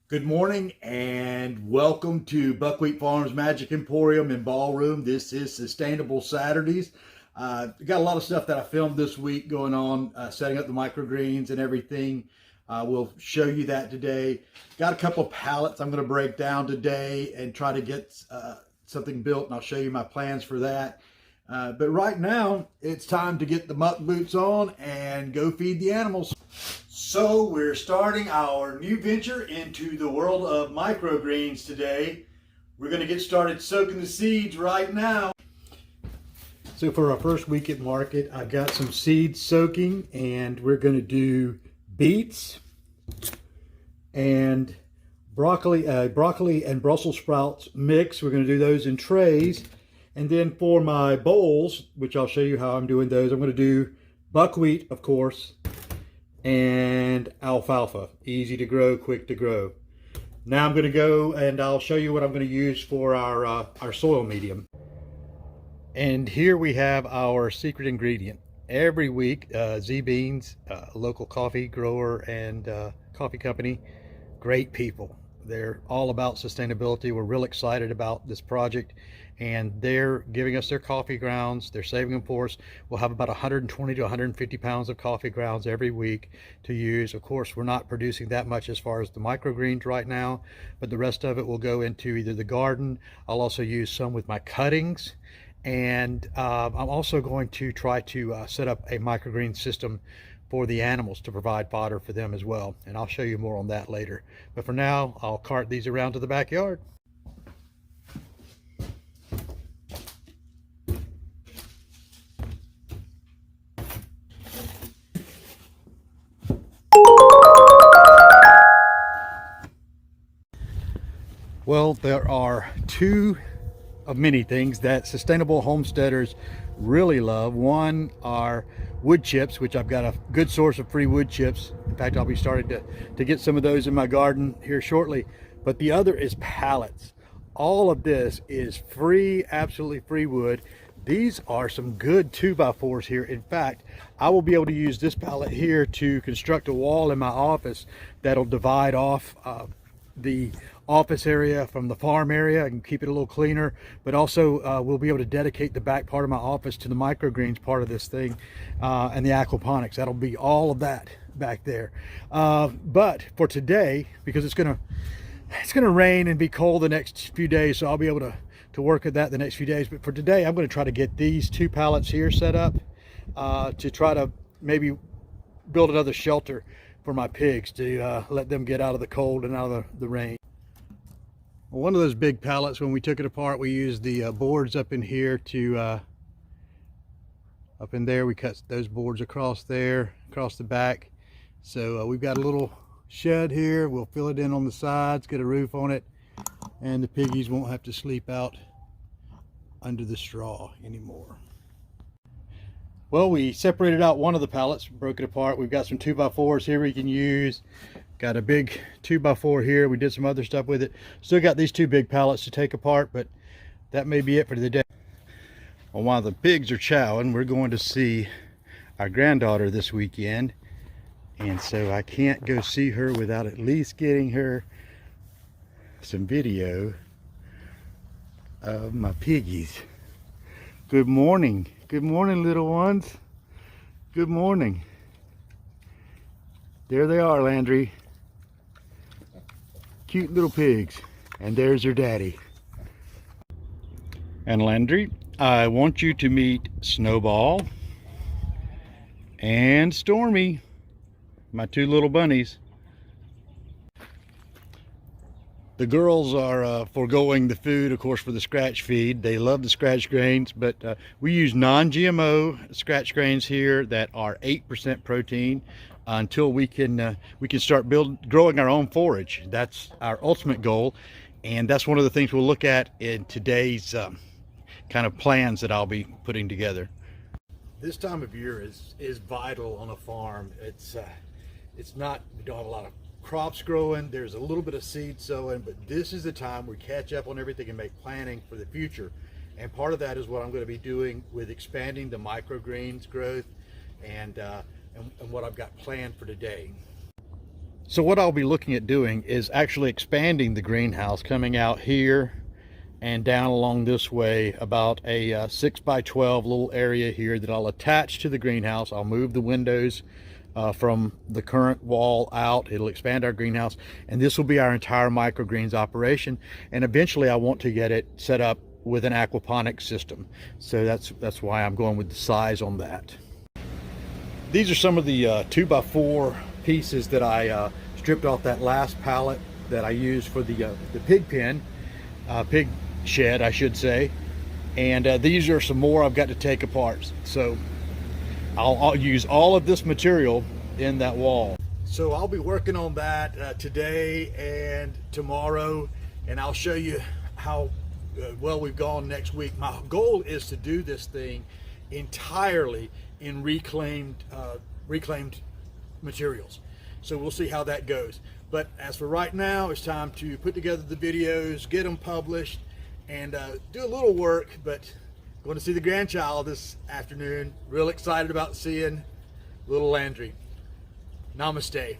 Good morning and welcome to Buckwheat Farms Magic Emporium and Ballroom. This is Sustainable Saturdays. Got a lot of stuff that I filmed this week going on, setting up the microgreens and everything. We'll show you that today. Got a couple of pallets I'm going to break down today and try to get something built, and I'll show you my plans for that. But right now, it's time to get the muck boots on and go feed the animals. So we're starting our new venture into the world of microgreens today. We're going to get started soaking the seeds right now. So for our first week at market, I've got some seeds soaking, and we're going to do beets and broccoli and Brussels sprouts mix. We're going to do those in trays. And then for my bowls, which I'll show you how I'm doing those, I'm going to do buckwheat, of course, and alfalfa. Easy to grow, quick to grow. Now I'm going to go and I'll show you what I'm going to use for our soil medium. And here we have our secret ingredient. Every week, Z Beans, local coffee grower and coffee company, great people. They're all about sustainability. We're real excited about this project, and they're giving us their coffee grounds. They're saving them for us. We'll have about 120 to 150 pounds of coffee grounds every week to use. Of course, we're not producing that much as far as the microgreens right now, but the rest of it will go into either the garden. I'll also use some with my cuttings, and I'm also going to try to set up a microgreen system for the animals to provide fodder for them as well. And I'll show you more on that later. But for now, I'll cart these around to the backyard. Well, there are two of many things that sustainable homesteaders really love. One are wood chips, which I've got a good source of free wood chips. In fact, I'll be starting to get some of those in my garden here shortly. But the other is pallets. All of this is free, absolutely free wood. These are some good 2x4s here. In fact, I will be able to use this pallet here to construct a wall in my office that'll divide off the office area from the farm area and keep it a little cleaner, but also we'll be able to dedicate the back part of my office to the microgreens part of this thing and the aquaponics. That'll be all of that back there. But for today, because it's gonna rain and be cold the next few days, so I'll be able to work at that the next few days. But for today, I'm going to try to get these two pallets here set up to try to maybe build another shelter for my pigs to let them get out of the cold and out of the rain. One of those big pallets, when we took it apart, we used the boards up in here to up in there. We cut those boards across there, across the back. So we've got a little shed here. We'll fill it in on the sides, get a roof on it, and the piggies won't have to sleep out under the straw anymore. Well, we separated out one of the pallets, broke it apart. We've got some 2x4s here we can use. Got a big 2x4 here. We did some other stuff with it. Still got these two big pallets to take apart, but that may be it for the day. Well, while the pigs are chowing, we're going to see our granddaughter this weekend. And so I can't go see her without at least getting her some video of my piggies. Good morning. Good morning, little ones. Good morning. There they are, Landry. Cute little pigs. And there's your daddy. And Landry, I want you to meet Snowball and Stormy, my two little bunnies. The girls are foregoing the food, of course, for the scratch feed. They love the scratch grains, but we use non-GMO scratch grains here that are 8% protein until we can start growing our own forage. That's our ultimate goal, and that's one of the things we'll look at in today's kind of plans that I'll be putting together. This time of year is vital on a farm. It's not, we don't have a lot of crops growing, there's a little bit of seed sowing, but this is the time we catch up on everything and make planning for the future. And part of that is what I'm going to be doing with expanding the microgreens growth and what I've got planned for today. So what I'll be looking at doing is actually expanding the greenhouse, coming out here and down along this way, about a 6 by 12 little area here that I'll attach to the greenhouse. I'll move the windows from the current wall out. It'll expand our greenhouse, and this will be our entire microgreens operation. And eventually I want to get it set up with an aquaponics system. So that's why I'm going with the size on that. These are some of the 2x4 pieces that I stripped off that last pallet that I used for the pig pen, pig shed I should say. And these are some more I've got to take apart. So I'll use all of this material in that wall. So I'll be working on that today and tomorrow, and I'll show you how well we've gone next week. My goal is to do this thing entirely in reclaimed materials. So we'll see how that goes. But as for right now, it's time to put together the videos, get them published, and do a little work. But going to see the grandchild this afternoon. Real excited about seeing little Landry. Namaste.